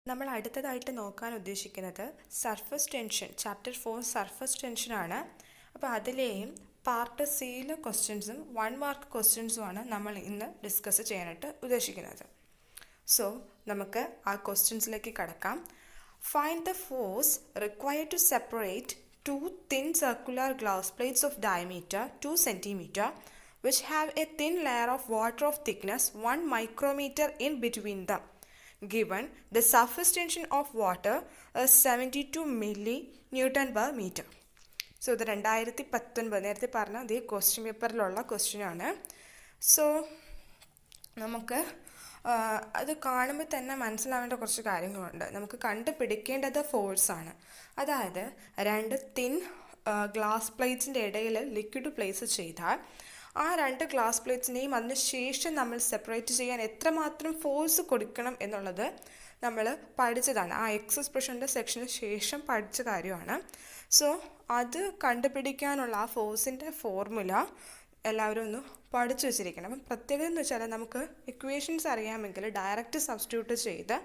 നമ്മൾ അടുത്തതായിട്ട് നോക്കാൻ ഉദ്ദേശിക്കുന്നത് സർഫസ് ടെൻഷൻ ചാപ്റ്റർ 4 സർഫസ് ടെൻഷനാണ്. അപ്പോൾ അതിലെയും പാർട്ട് സിയിലെ ക്വസ്റ്റ്യൻസും 1 മാർക്ക് ക്വസ്റ്റ്യൻസുമാണ് നമ്മൾ ഇന്ന് ഡിസ്കസ് ചെയ്യാനായിട്ട് ഉദ്ദേശിക്കുന്നത്. സോ നമുക്ക് ആ ക്വസ്റ്റ്യൻസിലേക്ക് കടക്കാം. Find the force required to separate two thin circular glass plates of diameter 2 cm which have a thin layer of water of thickness 1 micrometer in between them. Given the surface tension of water is 72 milliNewton per meter. So ഇത് 2019 നേരത്തെ പറഞ്ഞ അതേ question പേപ്പറിലുള്ള ക്വസ്റ്റ്യനാണ്. So നമുക്ക് അത് കാണുമ്പോൾ തന്നെ മനസ്സിലാവേണ്ട കുറച്ച് കാര്യങ്ങളുണ്ട്. നമുക്ക് കണ്ടുപിടിക്കേണ്ടത് ഫോഴ്സാണ്. അതായത് രണ്ട് തിൻ ഗ്ലാസ് പ്ലേറ്റ്സിൻ്റെ ഇടയിൽ ലിക്വിഡ് പ്ലേസ് ചെയ്താൽ ആ രണ്ട് ഗ്ലാസ് പ്ലേറ്റ്സിനെയും അതിന് ശേഷം നമ്മൾ സെപ്പറേറ്റ് ചെയ്യാൻ എത്രമാത്രം ഫോഴ്സ് കൊടുക്കണം എന്നുള്ളത് നമ്മൾ പഠിച്ചതാണ്. ആ എക്സ്പ്രഷൻ്റെ സെക്ഷന് ശേഷം പഠിച്ച കാര്യമാണ്. സോ അത് കണ്ടുപിടിക്കാനുള്ള ആ ഫോഴ്സിൻ്റെ ഫോർമുല എല്ലാവരും ഒന്ന് പഠിച്ചു വെച്ചിരിക്കണം. അപ്പം പ്രത്യേകത എന്ന് വെച്ചാൽ നമുക്ക് ഇക്വേഷൻസ് അറിയാമെങ്കിൽ ഡയറക്റ്റ് സബ്സ്റ്റിറ്റ്യൂട്ട് ചെയ്ത്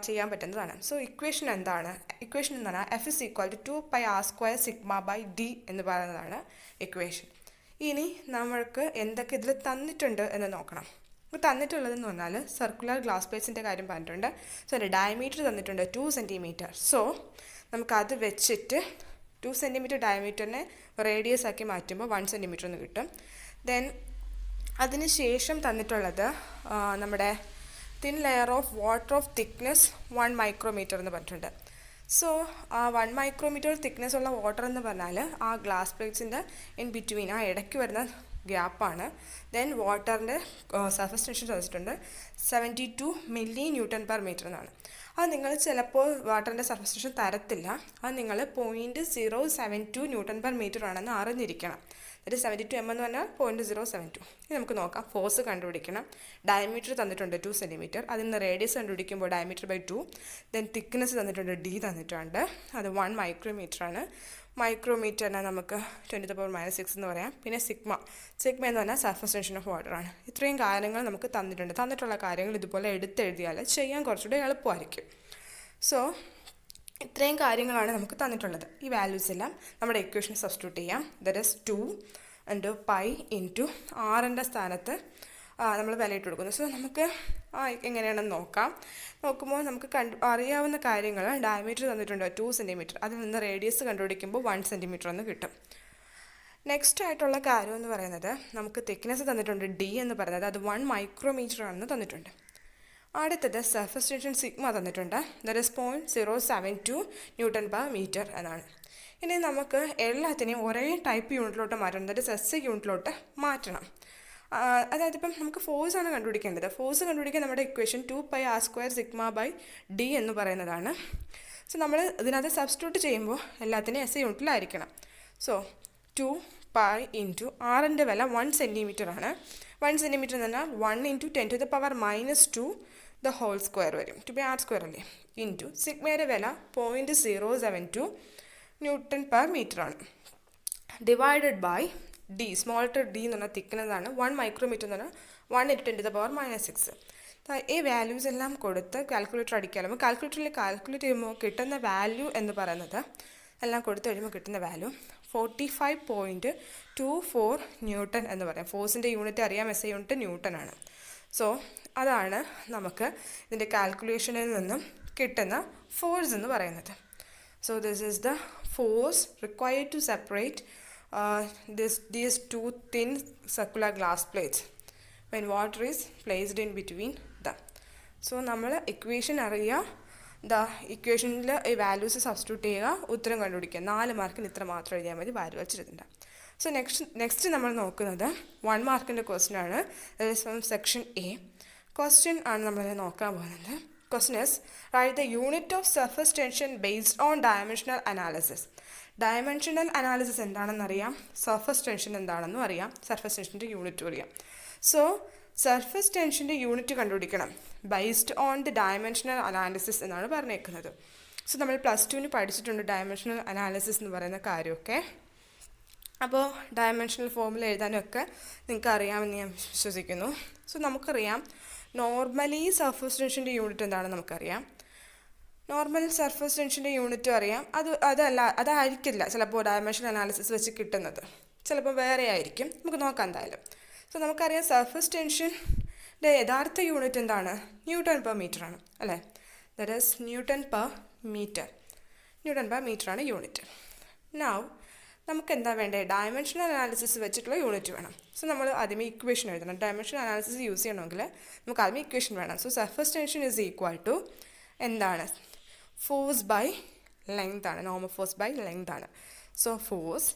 ചെയ്യാൻ പറ്റുന്നതാണ്. സോ ഇക്വേഷൻ എന്താണ്? ഇക്വേഷൻ എന്താണ്? F is equal to 2πr² sigma by d എന്ന് പറയുന്നതാണ് ഇക്വേഷൻ. ഇനി നമ്മൾക്ക് എന്തൊക്കെ ഇതിൽ തന്നിട്ടുണ്ട് എന്ന് നോക്കണം. ഇപ്പോൾ തന്നിട്ടുള്ളതെന്ന് പറഞ്ഞാൽ സർക്കുലർ ഗ്ലാസ് പ്ലേറ്റ്സിൻ്റെ കാര്യം പറഞ്ഞിട്ടുണ്ട്. സോ അതിൻ്റെ ഡയമീറ്റർ തന്നിട്ടുണ്ട് 2 cm. സോ നമുക്കത് വെച്ചിട്ട് 2 cm ഡയമീറ്ററിനെ റേഡിയസ് ആക്കി മാറ്റുമ്പോൾ 1 cm എന്ന് കിട്ടും. ദെൻ അതിന് ശേഷം തന്നിട്ടുള്ളത് നമ്മുടെ thin layer of water of thickness 1 micrometer എന്ന് പറഞ്ഞിട്ടുണ്ട്. സോ ആ 1 micrometer തിക്നെസ് ഉള്ള വാട്ടർ എന്ന് പറഞ്ഞാൽ ആ ഗ്ലാസ് പ്ലേറ്റ്സിൻ്റെ ഇൻ ബിറ്റ്വീൻ ആ ഇടയ്ക്ക് വരുന്ന ഗ്യാപ്പാണ്. ദെൻ വാട്ടറിൻ്റെ സർഫസ് ടെൻഷൻ തന്നിട്ടുണ്ട് 72 milliNewton per meter എന്നാണ്. അത് നിങ്ങൾ ചിലപ്പോൾ വാട്ടറിൻ്റെ സർഫസ് ടെൻഷൻ തരത്തില്ല. അത് നിങ്ങൾ 0.072 Newton per meter ആണെന്ന് അറിഞ്ഞിരിക്കണം. ഒരു 72 mm എന്ന് പറഞ്ഞാൽ 0.072. ഇനി നമുക്ക് നോക്കാം. ഫോഴ്സ് കണ്ടുപിടിക്കണം. ഡയമീറ്റർ തന്നിട്ടുണ്ട് 2 cm. അതിൽ നിന്ന് റേഡിയസ് കണ്ടുപിടിക്കുമ്പോൾ ഡയമീറ്റർ ബൈ 2. ദെൻ തിക്നെസ് തന്നിട്ടുണ്ട് d തന്നിട്ടുണ്ട്. അത് 1 micrometer ആണ്. മൈക്രോമീറ്ററിനെ നമുക്ക് 10⁻⁻6 എന്ന് പറയാം. പിന്നെ സിഗ്മ എന്ന് പറഞ്ഞാൽ സർഫസ് ടെൻഷൻ ഓഫ് വാട്ടർ ആണ്. ഇത്രയും കാര്യങ്ങൾ നമുക്ക് തന്നിട്ടുണ്ട്. തന്നിട്ടുള്ള കാര്യങ്ങൾ ഇതുപോലെ എടുത്തെഴുതിയാൽ ചെയ്യാൻ കുറച്ചുകൂടെ എളുപ്പമായിരിക്കും. സോ ഇത്രയും കാര്യങ്ങളാണ് നമുക്ക് തന്നിട്ടുള്ളത്. ഈ വാല്യൂസ് എല്ലാം നമ്മുടെ ഇക്വേഷന് സബ്സ്റ്റിറ്റ്യൂട്ട് ചെയ്യാം. ദറ്റ് ഈസ് 2 π × r സ്ഥാനത്ത് നമ്മൾ വിലയിട്ട് കൊടുക്കുന്നു. സോ നമുക്ക് എങ്ങനെയാണെന്ന് നോക്കുമ്പോൾ നമുക്ക് അറിയാവുന്ന കാര്യങ്ങൾ ഡയമീറ്റർ തന്നിട്ടുണ്ട് 2 cm. അതിൽ നിന്ന് റേഡിയസ് കണ്ടുപിടിക്കുമ്പോൾ 1 cm എന്ന് കിട്ടും. നെക്സ്റ്റ് ആയിട്ടുള്ള കാര്യം എന്ന് പറയുന്നത് നമുക്ക് തിക്നെസ് തന്നിട്ടുണ്ട് d എന്ന് പറയുന്നത് അത് 1 micrometer ആണെന്ന് തന്നിട്ടുണ്ട്. അടുത്തത് സർഫസ് ടെൻഷൻ സിഗ്മ തന്നിട്ടുണ്ട്. That is 0.072 Newton per meter എന്നാണ്. ഇനി നമുക്ക് എല്ലാത്തിനെയും ഒരേ ടൈപ്പ് യൂണിറ്റിലോട്ട് മാറ്റണം. ദറ്റ് ഈസ് SI യൂണിറ്റിലോട്ട് മാറ്റണം. അതായത് ഇപ്പം നമുക്ക് ഫോഴ്സാണ് കണ്ടുപിടിക്കേണ്ടത്. ഫോഴ്സ് കണ്ടുപിടിക്കാൻ നമ്മുടെ equation 2πr² sigma by d എന്ന് പറയുന്നതാണ്. സോ നമ്മൾ ഇതിനകത്ത് സബ്സ്റ്റിറ്റ്യൂട്ട് ചെയ്യുമ്പോൾ എല്ലാത്തിനെയും SI യൂണിറ്റിലായിരിക്കണം. സോ 2π × r വില 1 cm ആണ്. 1 cm എന്ന് പറഞ്ഞാൽ 1 × 10⁻⁻2 the whole square വരും. 2πr² അല്ലേ. ഇൻറ്റു സിഗ്മയുടെ വില 0.072 Newton per meter ആണ്. Divided by d, small letter d എന്ന് പറഞ്ഞാൽ തിക്നെസ്സാണ്. 1 micrometer എന്ന് പറഞ്ഞാൽ 1 × 10⁻⁻6. ഈ വാല്യൂസ് എല്ലാം കൊടുത്ത് കാൽക്കുലേറ്റർ അടിക്കാമല്ലോ. അപ്പോൾ കാൽക്കുലേറ്ററിൽ കാൽക്കുലേറ്റ് ചെയ്യുമ്പോൾ കിട്ടുന്ന വാല്യൂ എന്ന് പറയുന്നത് എല്ലാം കൊടുത്തു കഴിയുമ്പോൾ കിട്ടുന്ന വാല്യൂ 45.24 Newton എന്ന് പറയാം. ഫോഴ്സിൻ്റെ യൂണിറ്റ് അറിയാം. SI യൂണിറ്റ് ന്യൂട്ടൺ ആണ്. സോ അതാണ് നമുക്ക് ഇതിൻ്റെ കാൽക്കുലേഷനിൽ നിന്നും കിട്ടുന്ന ഫോഴ്സ് എന്ന് പറയുന്നത്. So this is the force required to separate these two thin circular glass plates when water is placed in between them. So നമ്മൾ ഇക്വേഷൻ അറിയുക. ഇക്വേഷനിൽ ഈ വാല്യൂസ് സബ്സ്റ്റിറ്റ്യൂട്ട് ചെയ്യുക. ഉത്തരം കണ്ടുപിടിക്കുക. 4 മാർക്കിന് ഇത്ര മാത്രം എഴുതിയാൽ മതി. വാല്യൂ വെച്ചിട്ടുണ്ട്. സോ നെക്സ്റ്റ് നമ്മൾ നോക്കുന്നത് 1 മാർക്കിൻ്റെ ക്വസ്റ്റ്യൻ ആണ്. ഫ്രം സെക്ഷൻ A ക്വസ്റ്റ്യൻ ആണ് നമ്മൾ നോക്കാൻ പോകുന്നത്. Question is write the unit of surface tension based on dimensional analysis. Dimensional analysis എന്താണെന്നറിയാം. സർഫസ് ടെൻഷൻ എന്താണെന്നും അറിയാം. സർഫസ് ടെൻഷൻ്റെ യൂണിറ്റും അറിയാം. സോ സർഫസ് ടെൻഷൻ്റെ യൂണിറ്റ് കണ്ടുപിടിക്കണം based on the dimensional analysis എന്നാണ് പറഞ്ഞേക്കുന്നത്. സോ നമ്മൾ +2 പഠിച്ചിട്ടുണ്ട് ഡയമെൻഷണൽ അനാലിസിസ് എന്ന് പറയുന്ന കാര്യമൊക്കെ. അപ്പോൾ ഡയമെൻഷണൽ ഫോമുല എഴുതാനൊക്കെ നിങ്ങൾക്ക് അറിയാമെന്ന് ഞാൻ വിശ്വസിക്കുന്നു. സോ നമുക്കറിയാം നോർമലി സർഫസ് ടെൻഷൻ്റെ യൂണിറ്റ് എന്താണെന്ന് നമുക്കറിയാം. നോർമൽ സർഫസ് ടെൻഷൻ്റെ യൂണിറ്റും അറിയാം. അതായിരിക്കില്ല ചിലപ്പോൾ ഡയമെൻഷൻ അനാലിസിസ് വെച്ച് കിട്ടുന്നത്, ചിലപ്പോൾ വേറെ ആയിരിക്കും. നമുക്ക് നോക്കാം എന്തായാലും. സോ നമുക്കറിയാം സർഫസ് ടെൻഷൻ്റെ യഥാർത്ഥ യൂണിറ്റ് എന്താണ്? ന്യൂട്ടൺ പെർ മീറ്റർ ആണ് അല്ലേ? That is newton per metre ആണ് യൂണിറ്റ്. നൗ നമുക്ക് എന്താ വേണ്ടത്? ഡയമെൻഷണൽ അനാലിസിസ് വെച്ചിട്ടുള്ള യൂണിറ്റ് വേണം. സോ നമ്മൾ ആദ്യമേ ഇക്വേഷൻ എഴുതണം. ഡയമെൻഷണൽ അനാലിസിസ് യൂസ് ചെയ്യണമെങ്കിൽ നമുക്ക് ആദ്യമേ ഇക്വേഷൻ വേണം. So surface tension is equal to എന്താണ്? ഫോഴ്സ് ബൈ ലെങ്ത് ആണ്, നോർമൽ ഫോഴ്സ് ബൈ ലെങ്ത് ആണ്. സോ ഫോഴ്സ്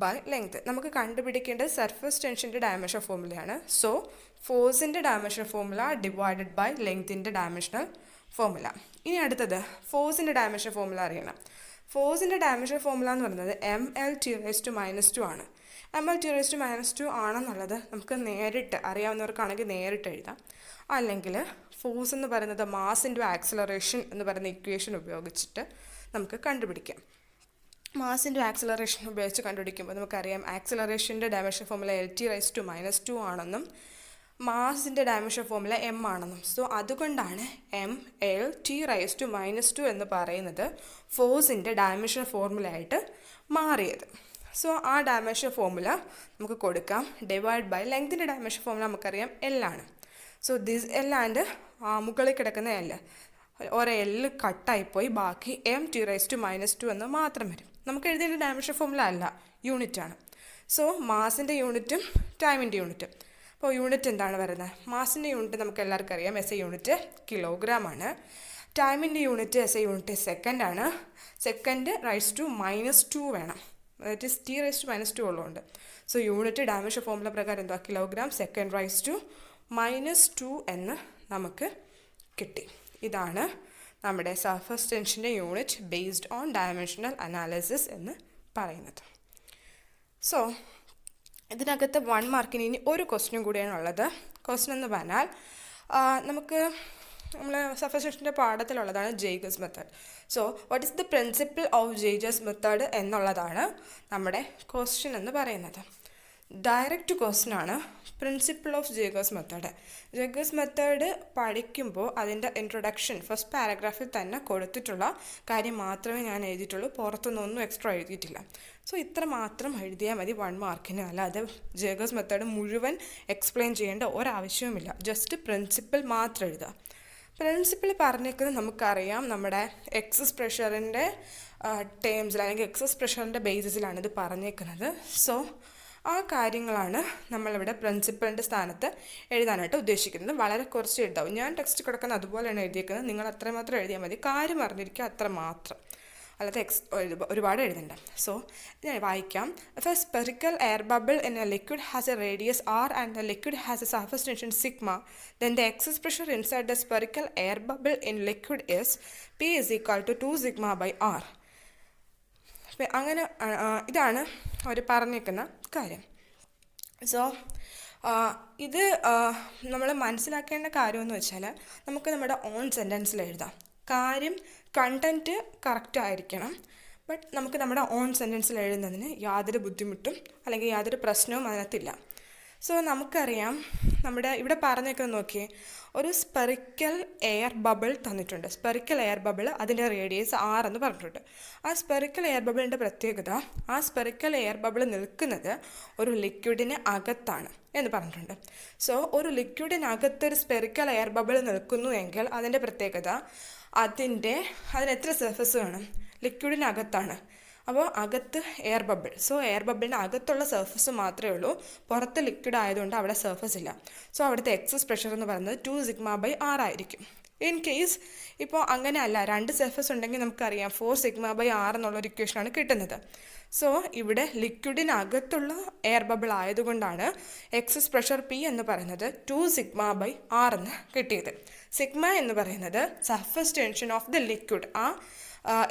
ബൈ ലെങ്ത് നമുക്ക് കണ്ടുപിടിക്കേണ്ടത് സർഫസ് ടെൻഷൻ്റെ ഡയമെൻഷൻ ഫോർമുലയാണ്. സോ ഫോഴ്സിൻ്റെ ഡയമെൻഷൻ ഫോർമുല ഡിവൈഡഡ് ബൈ ലെങ്തിൻ്റെ ഡയമെൻഷണൽ ഫോർമുല. ഇനി അടുത്തത് ഫോഴ്സിൻ്റെ ഡയമെൻഷൻ ഫോർമുല അറിയണം. ഫോഴ്സിൻ്റെ ഡയമെൻഷൻ ഫോർമുല എന്ന് പറയുന്നത് mL/2 ആണ്. mL/2 ആണെന്നുള്ളത് നമുക്ക് നേരിട്ട് അറിയാവുന്നവർക്കാണെങ്കിൽ നേരിട്ട് എഴുതാം. അല്ലെങ്കിൽ ഫോഴ്സ് എന്ന് പറയുന്നത് മാസ് ഇൻറ്റു ആക്സിലറേഷൻ എന്ന് പറയുന്ന ഇക്വേഷൻ ഉപയോഗിച്ചിട്ട് നമുക്ക് കണ്ടുപിടിക്കാം. മാസ് ഇൻറ്റു ആക്സിലറേഷൻ ഉപയോഗിച്ച് കണ്ടുപിടിക്കുമ്പോൾ നമുക്കറിയാം ആക്സിലറേഷൻ്റെ ഡയമെൻഷൻ ഫോർമുല L/2 ആണെന്നും മാസിൻ്റെ ഡയമെൻഷൻ ഫോർമുല m ആണെന്നും. സോ അതുകൊണ്ടാണ് mL/2 എന്ന് പറയുന്നത് ഫോഴ്സിൻ്റെ ഡയമെൻഷൻ ഫോർമുല ആയിട്ട് മാറിയത്. സോ ആ ഡയമെൻഷൻ ഫോർമുല നമുക്ക് കൊടുക്കാം. ഡിവൈഡ് ബൈ ലെങ്തിൻ്റെ ഡയമെൻഷൻ ഫോർമുല നമുക്കറിയാം L ആണ്. സോ ദിസ് L ആൻഡ് മുകളിൽ കിടക്കുന്ന L ഒരു L കട്ടായിപ്പോയി, ബാക്കി m(t⁻²) എന്ന് മാത്രം വരും. നമുക്ക് എഴുതിയ ഡയമെൻഷൻ ഫോർമുല അല്ല, യൂണിറ്റാണ്. സോ മാസിൻ്റെ യൂണിറ്റും ടൈമിൻ്റെ യൂണിറ്റും. അപ്പോൾ യൂണിറ്റ് എന്താണ് വരുന്നത്? മാസിൻ്റെ യൂണിറ്റ് നമുക്ക് എല്ലാവർക്കും അറിയാം, എസ് ഐ യൂണിറ്റ് കിലോഗ്രാം ആണ്. ടൈമിൻ്റെ unit S I unit second ആണ്. സെക്കൻഡ് (2) വേണം, ദാറ്റ് ഈസ് t⁻² ഉള്ളതുകൊണ്ട്. സോ യൂണിറ്റ് ഡയമെൻഷൻ ഫോർമുല പ്രകാരം എന്താ? കിലോഗ്രാം സെക്കൻഡ് (2) എന്ന് നമുക്ക് കിട്ടി. ഇതാണ് നമ്മുടെ സർഫസ് ടെൻഷൻ്റെ unit based on dimensional analysis എന്ന് പറയുന്നത്. സോ ഇതിനകത്ത് 1 മാർക്കിന് ഇനി ഒരു ക്വസ്റ്റ്യനും കൂടിയാണ് ഉള്ളത്. ക്വസ്റ്റ്യൻ എന്ന് പറഞ്ഞാൽ നമ്മൾ സർഫസ് ടെൻഷൻ്റെ പാഠത്തിലുള്ളതാണ് Jaeger's method. So what is the principle of Jaeger's method എന്നുള്ളതാണ് നമ്മുടെ ക്വസ്റ്റ്യൻ എന്ന് പറയുന്നത്. ഡയറക്റ്റ് ക്വസ്റ്റ്യൻ ആണ് principle of Jaeger's method. Jaeger's method പഠിക്കുമ്പോൾ അതിൻ്റെ ഇൻട്രൊഡക്ഷൻ ഫസ്റ്റ് പാരഗ്രാഫിൽ തന്നെ കൊടുത്തിട്ടുള്ള കാര്യം മാത്രമേ ഞാൻ എഴുതിയിട്ടുള്ളൂ, പുറത്തുനിന്നൊന്നും എക്സ്ട്രാ എഴുതിയിട്ടില്ല. സോ ഇത്ര മാത്രം എഴുതിയാൽ മതി 1 മാർക്കിന്. അല്ലാതെ ജേഗേഴ്സ് മെത്തേഡ് മുഴുവൻ എക്സ്പ്ലെയിൻ ചെയ്യേണ്ട ഒരാവശ്യവുമില്ല, ജസ്റ്റ് പ്രിൻസിപ്പിൾ മാത്രം എഴുതുക. പ്രിൻസിപ്പിൾ പറഞ്ഞേക്കുന്നത് നമുക്കറിയാം, നമ്മുടെ എക്സസ് പ്രഷറിൻ്റെ ടേംസിൽ അല്ലെങ്കിൽ എക്സസ് പ്രഷറിൻ്റെ ബേസിസിലാണ് ഇത് പറഞ്ഞേക്കുന്നത്. സോ ആ കാര്യങ്ങളാണ് നമ്മളിവിടെ പ്രിൻസിപ്പിളിൻ്റെ സ്ഥാനത്ത് എഴുതാനായിട്ട് ഉദ്ദേശിക്കുന്നത്. വളരെ കുറച്ച് എഴുതാവും. ഞാൻ ടെക്സ്റ്റ് കിടക്കുന്ന അതുപോലെയാണ് എഴുതിയേക്കുന്നത്. നിങ്ങൾ അത്രമാത്രം എഴുതിയാൽ മതി, കാര്യം അറിഞ്ഞിരിക്കുക അത്ര മാത്രം, അല്ലാതെ ഒരുപാട് എഴുതണ്ട. സോ ഞാൻ വായിക്കാം. If a spherical air bubble in a liquid has a radius r and the liquid has a surface tension sigma, then the excess pressure inside the spherical air bubble in liquid is P is equal to 2 sigma by r. അങ്ങനെ ഇതാണ് അവർ പറഞ്ഞേക്കുന്ന കാര്യം. So ഇത് നമ്മൾ മനസ്സിലാക്കേണ്ട കാര്യമെന്ന് വെച്ചാൽ നമുക്ക് നമ്മുടെ ഓൺ സെൻറ്റൻസിൽ എഴുതാം. കാര്യം കണ്ടൻറ്റ് കറക്റ്റ് ആയിരിക്കണം, ബട്ട് നമുക്ക് നമ്മുടെ ഓൺ സെൻറ്റൻസിൽ എഴുതുന്നതിന് യാതൊരു ബുദ്ധിമുട്ടും അല്ലെങ്കിൽ യാതൊരു പ്രശ്നവും അതിനകത്തില്ല. സോ നമുക്കറിയാം, നമ്മുടെ ഇവിടെ പറഞ്ഞേക്കുന്നത് നോക്കിയേ, ഒരു സ്പെറിക്കൽ എയർ ബബിൾ തന്നിട്ടുണ്ട്. സ്പെറിക്കൽ എയർ ബബിൾ അതിൻ്റെ റേഡിയസ് r എന്ന് പറഞ്ഞിട്ടുണ്ട്. ആ സ്പെറിക്കൽ എയർ ബബിളിൻ്റെ പ്രത്യേകത, ആ സ്പെറിക്കൽ എയർ ബബിൾ നിൽക്കുന്നത് ഒരു ലിക്വിഡിന് അകത്താണ് എന്ന് പറഞ്ഞിട്ടുണ്ട്. സോ ഒരു ലിക്വിഡിനകത്തൊരു സ്പെറിക്കൽ എയർ ബബിൾ നിൽക്കുന്നു എങ്കിൽ അതിൻ്റെ പ്രത്യേകത അതിന് എത്ര സർഫസ് വേണം? ലിക്വിഡിനകത്താണ്. അപ്പോൾ അകത്ത് എയർ ബബിൾ. സോ എയർ ബബിളിൻ്റെ അകത്തുള്ള സർഫസ് മാത്രമേ ഉള്ളൂ, പുറത്ത് ലിക്വിഡ് ആയതുകൊണ്ട് അവിടെ സർഫസ് ഇല്ല. സോ അവിടുത്തെ എക്സസ് പ്രഷർ എന്ന് പറയുന്നത് 2 sigma by r ആയിരിക്കും. ഇൻ കേസ് ഇപ്പോൾ അങ്ങനെ അല്ല, 2 സർഫസ് ഉണ്ടെങ്കിൽ നമുക്കറിയാം 4 sigma by r എന്നുള്ളൊരു ഇക്വേഷനാണ് കിട്ടുന്നത്. സോ ഇവിടെ ലിക്വിഡിനകത്തുള്ള എയർ ബബിൾ ആയതുകൊണ്ടാണ് എക്സസ് പ്രഷർ P എന്ന് പറയുന്നത് 2 sigma by r എന്ന് കിട്ടിയത്. സിഗ്മ എന്ന് പറയുന്നത് surface tension of the liquid, ആ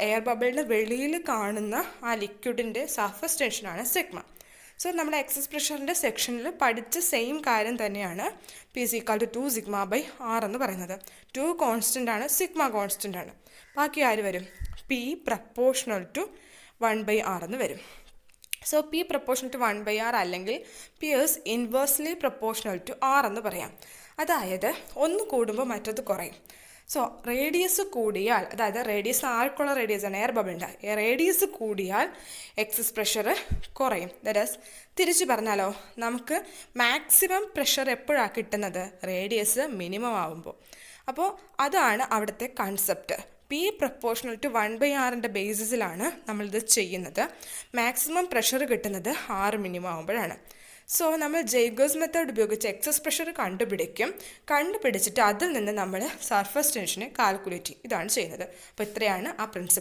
എയർ ബബിളിൻ്റെ വെളിയിൽ കാണുന്ന ആ ലിക്വിഡിൻ്റെ സർഫസ് ടെൻഷനാണ് സിഗ്മ. സോ നമ്മുടെ എക്സസ് പ്രഷറിൻ്റെ സെക്ഷനിൽ പഠിച്ച സെയിം കാര്യം തന്നെയാണ് P is equal to 2 sigma by r എന്ന് പറയുന്നത്. 2 കോൺസ്റ്റൻ്റ് ആണ്, സിഗ്മ കോൺസ്റ്റൻ്റ് ആണ്. ബാക്കി ആര് വരും? P proportional to 1 by r എന്ന് വരും. So P proportional to 1 by r അല്ലെങ്കിൽ P is inversely proportional to r എന്ന് പറയാം. അതായത് ഒന്ന് കൂടുമ്പോൾ മറ്റത് കുറയും. സോ റേഡിയസ് കൂടിയാൽ, അതായത് റേഡിയസ് ആർക്കുള്ള റേഡിയസ് ആണ്, എയർ ബബിളിൻ്റെ റേഡിയസ് കൂടിയാൽ എക്സസ് പ്രഷർ കുറയും. ദാറ്റ് തിരിച്ചു പറഞ്ഞാലോ, നമുക്ക് മാക്സിമം പ്രഷർ എപ്പോഴാണ് കിട്ടുന്നത്? റേഡിയസ് മിനിമം ആകുമ്പോൾ. അപ്പോൾ അതാണ് അവിടുത്തെ concept. P proportional to 1/r ബേസിസിലാണ് നമ്മളിത് ചെയ്യുന്നത്. മാക്സിമം പ്രഷർ കിട്ടുന്നത് R മിനിമം ആകുമ്പോഴാണ്. സോ നമ്മൾ ജേക്കബ് മെത്തേഡ് ഉപയോഗിച്ച് എക്സസ് പ്രഷർ കണ്ടുപിടിച്ചിട്ട് അതിൽ നിന്ന് നമ്മൾ സർഫസ് ടെൻഷനെ കാൽക്കുലേറ്റ് ചെയ്യും. ഇതാണ് ചെയ്യുന്നത്. അപ്പോൾ ഇത്രയാണ് ആ പ്രിൻസിപ്പിൾ.